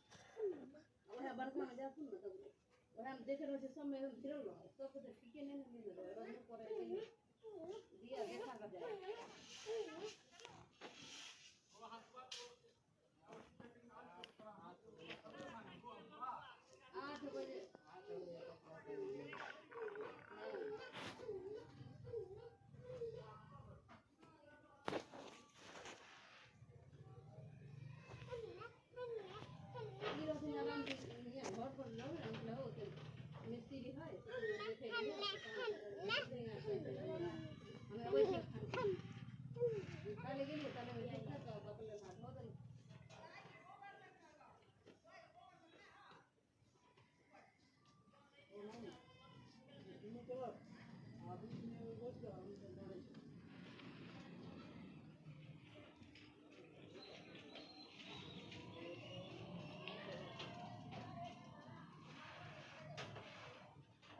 ओहे बड़का में जातु न तब ओहे हम देखे रहे समय हम गिरल रहो तो कुछ ठीके नहीं मिल रहा है रंग करे दिया देखा कर जाए 8 बजे घर पर मिस्त्री है हमें वैसे ताले गेली ताले वैसे खाता बकले भात हो गई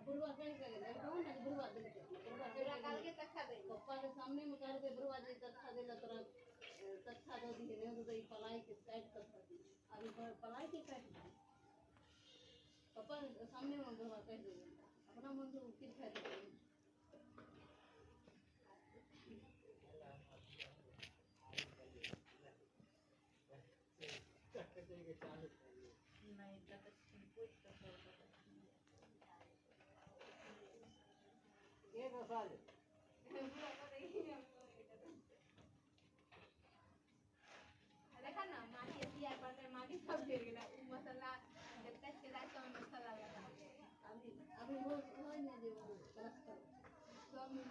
बुढ़वा कहीं करे कहूं ना बुढ़वा दे बुढ़वा काल के तखा दे पप्पा के सामने में काल के बुढ़वा जी तखा देला तोरा तखा दो दी ने तो ई पलाई के काट तखा दी अभी पलाई के काट दी पप्पा सामने में बुढ़वा कह दे अपना मन से उकिर खा दे नहीं तक कुछ ये साल देखा ना माटी तैयार करते माटी सब गिर गया मसाला जब तक के रात में मसाला लगा अभी वो नहीं जो प्लस कर सब में